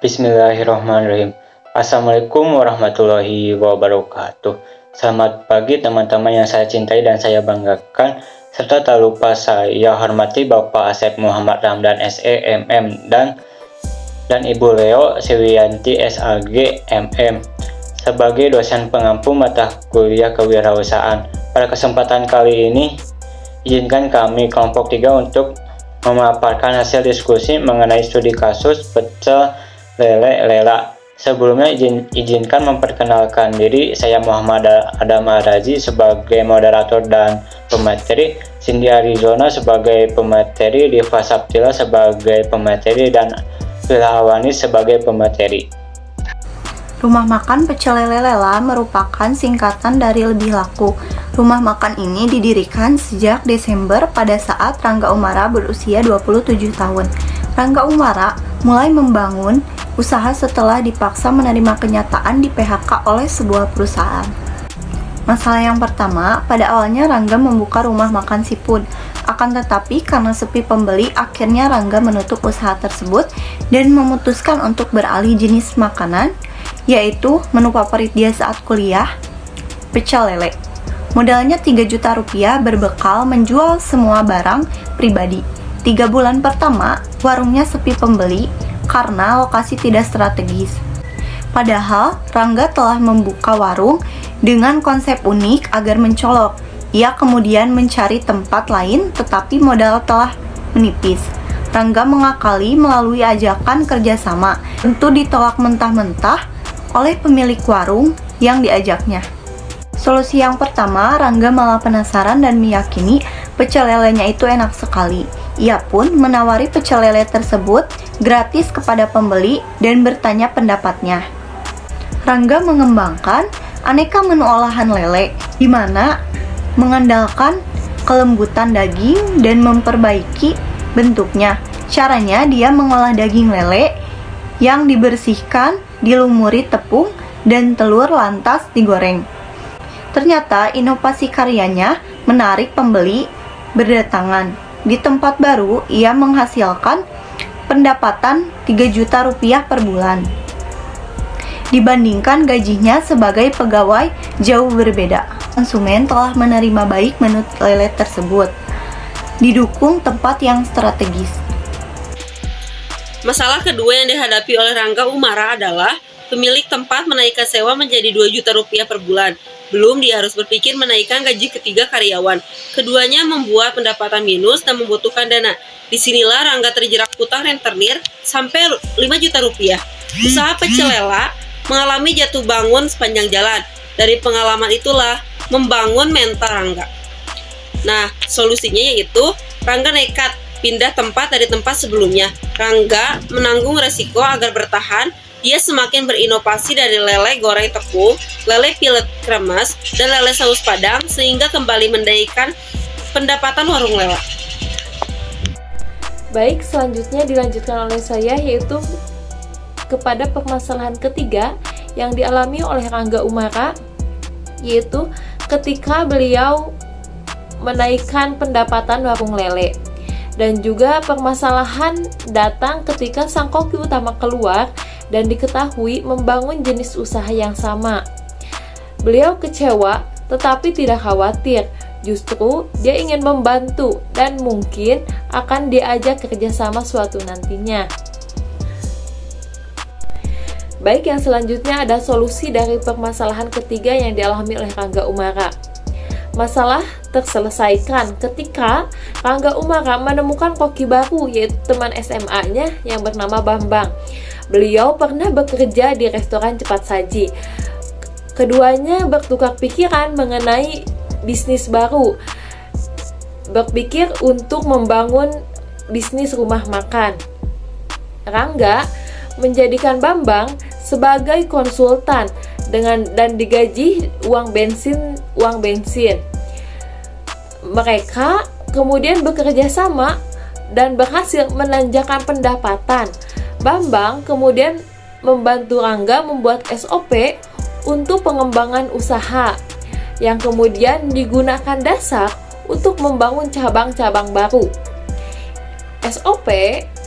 Bismillahirrahmanirrahim. Assalamualaikum warahmatullahi wabarakatuh. Selamat pagi teman-teman yang saya cintai dan saya banggakan, serta tak lupa saya hormati Bapak Asep Muhammad Ramdan SEMM dan Ibu Leo Sewiyanti SAG MM sebagai dosen pengampu mata kuliah kewirausahaan. Pada kesempatan kali ini, izinkan kami kelompok 3 untuk memaparkan hasil diskusi mengenai studi kasus pecel lele lela. Sebelumnya izinkan memperkenalkan diri. Saya Muhammad Adam Arazi sebagai moderator dan pemateri, Cindy Arizona sebagai pemateri, Diva Saptila sebagai pemateri, dan Wilhawani sebagai pemateri. Rumah makan pecel lele lela merupakan singkatan dari lebih laku. Rumah makan ini didirikan sejak Desember pada saat Rangga Umara berusia 27 tahun. Rangga Umara mulai membangun usaha setelah dipaksa menerima kenyataan di PHK oleh sebuah perusahaan. Masalah yang pertama, pada awalnya Rangga membuka rumah makan seafood. Akan tetapi karena sepi pembeli, akhirnya Rangga menutup usaha tersebut dan memutuskan untuk beralih jenis makanan, yaitu menu favorit dia saat kuliah, pecel lele. Modalnya 3 juta rupiah berbekal menjual semua barang pribadi. 3 bulan pertama, warungnya sepi pembeli karena lokasi tidak strategis. Padahal, Rangga telah membuka warung dengan konsep unik agar mencolok. Ia kemudian mencari tempat lain, tetapi modal telah menipis. Rangga mengakali melalui ajakan kerjasama, tentu ditolak mentah-mentah oleh pemilik warung yang diajaknya. Solusi yang pertama, Rangga malah penasaran dan meyakini pecel lelenya itu enak sekali. Ia pun menawari pecel lele tersebut gratis kepada pembeli dan bertanya pendapatnya. Rangga mengembangkan aneka menu olahan lele, di mana mengandalkan kelembutan daging dan memperbaiki bentuknya. Caranya, dia mengolah daging lele yang dibersihkan, dilumuri tepung dan telur lantas digoreng. Ternyata inovasi karyanya menarik pembeli berdatangan. Di tempat baru, ia menghasilkan pendapatan 3 juta rupiah per bulan. Dibandingkan gajinya sebagai pegawai jauh berbeda. Konsumen telah menerima baik menu lele tersebut, didukung tempat yang strategis. Masalah kedua yang dihadapi oleh Rangga Umara adalah pemilik tempat menaikkan sewa menjadi 2 juta rupiah per bulan. Belum dia harus berpikir menaikkan gaji ketiga karyawan. Keduanya membuat pendapatan minus dan membutuhkan dana. Disinilah Rangga terjerat hutang rentenir sampai 5 juta rupiah. Usaha pecel lela mengalami jatuh bangun sepanjang jalan. Dari pengalaman itulah membangun mental Rangga. Nah, solusinya yaitu Rangga nekat pindah tempat dari tempat sebelumnya. Rangga menanggung resiko agar bertahan. Dia semakin berinovasi dari lele goreng tepung, lele pilet kremes, dan lele saus padang sehingga kembali menaikkan pendapatan warung lele. Baik, selanjutnya dilanjutkan oleh saya, yaitu kepada permasalahan ketiga yang dialami oleh Rangga Umara, yaitu ketika beliau menaikkan pendapatan warung lele. Dan juga permasalahan datang ketika sang koki utama keluar dan diketahui membangun jenis usaha yang sama. Beliau kecewa tetapi tidak khawatir, justru dia ingin membantu dan mungkin akan diajak kerjasama suatu nantinya. Baik, yang selanjutnya ada solusi dari permasalahan ketiga yang dialami oleh Rangga Umara. Masalah terselesaikan ketika Rangga Umara menemukan koki baru, yaitu teman SMA-nya yang bernama Bambang. Beliau pernah bekerja di restoran cepat saji. Keduanya bertukar pikiran mengenai bisnis baru, berpikir untuk membangun bisnis rumah makan. Rangga menjadikan Bambang sebagai konsultan dan digaji uang bensin. Mereka kemudian bekerja sama dan berhasil menanjakan pendapatan. Bambang kemudian membantu Rangga membuat SOP untuk pengembangan usaha yang kemudian digunakan dasar untuk membangun cabang-cabang baru. SOP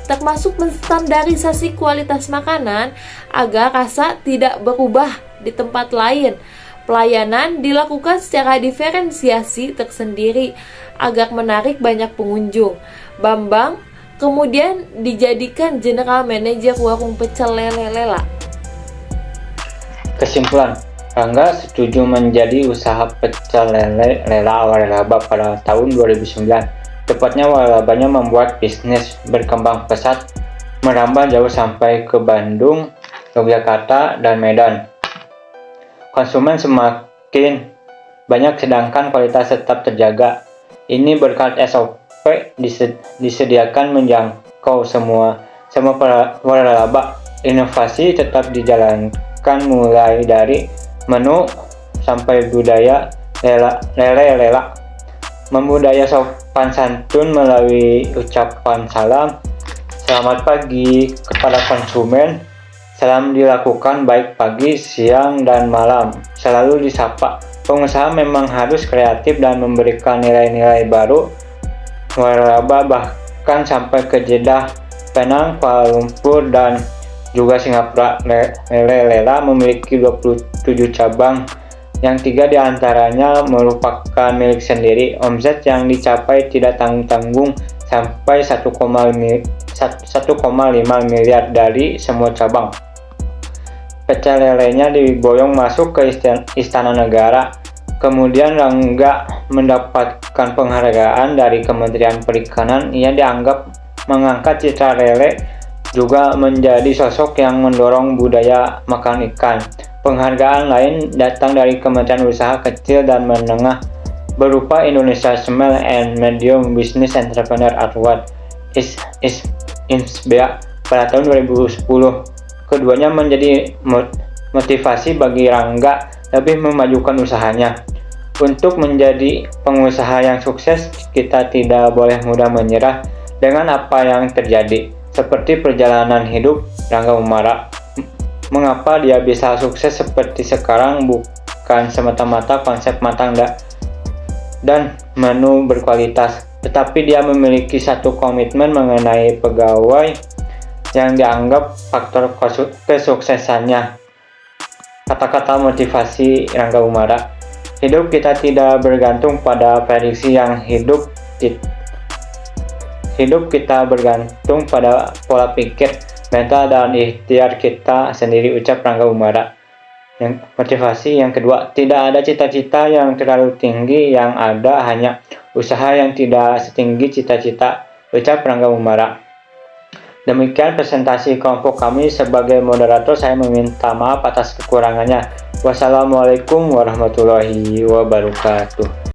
termasuk menstandarisasi kualitas makanan agar rasa tidak berubah di tempat lain. Pelayanan dilakukan secara diferensiasi tersendiri agar menarik banyak pengunjung. Bambang kemudian dijadikan General Manager warung pecel lele Lela. Kesimpulan, Rangga setuju menjadi usaha pecel lele Lela waralaba pada tahun 2009. Tepatnya waralabanya membuat bisnis berkembang pesat, merambah jauh sampai ke Bandung, Yogyakarta, dan Medan. Konsumen semakin banyak sedangkan kualitas tetap terjaga. Ini berkat SOP disediakan menjangkau semua waralaba. Inovasi tetap dijalankan mulai dari menu sampai budaya lele lela. Membudaya sopan santun melalui ucapan salam, selamat pagi kepada konsumen. Salam dilakukan baik pagi, siang, dan malam. Selalu disapa. Pengusaha memang harus kreatif dan memberikan nilai-nilai baru. Waralaba bahkan sampai ke Jeddah, Penang, Kuala Lumpur, dan juga Singapura. Lele Lela memiliki 27 cabang, yang 3 diantaranya merupakan milik sendiri. Omset yang dicapai tidak tanggung-tanggung sampai 1,5 miliar dari semua cabang. Pecel lelenya diboyong masuk ke Istana Negara. Kemudian Rangga mendapatkan penghargaan dari Kementerian Perikanan. Ia dianggap mengangkat citra lele, juga menjadi sosok yang mendorong budaya makan ikan. Penghargaan lain datang dari Kementerian Usaha Kecil dan Menengah berupa Indonesia Small and Medium Business Entrepreneur Award ISBA pada tahun 2010. Keduanya menjadi motivasi bagi Rangga lebih memajukan usahanya. Untuk menjadi pengusaha yang sukses, kita tidak boleh mudah menyerah dengan apa yang terjadi. Seperti perjalanan hidup Rangga Umara. Mengapa dia bisa sukses seperti sekarang bukan semata-mata konsep matang dan menu berkualitas, tetapi dia memiliki satu komitmen mengenai pegawai yang dianggap faktor kesuksesannya. Kata-kata motivasi Rangga Umara. Hidup kita tidak bergantung pada prediksi yang hidup kita bergantung pada pola pikir, mental, dan ikhtiar kita sendiri, ucap Rangga Umara. Motivasi yang kedua, tidak ada cita-cita yang terlalu tinggi, yang ada hanya usaha yang tidak setinggi cita-cita, ucap Rangga Umara. Demikian presentasi kelompok kami. Sebagai moderator, saya meminta maaf atas kekurangannya. Wassalamualaikum warahmatullahi wabarakatuh.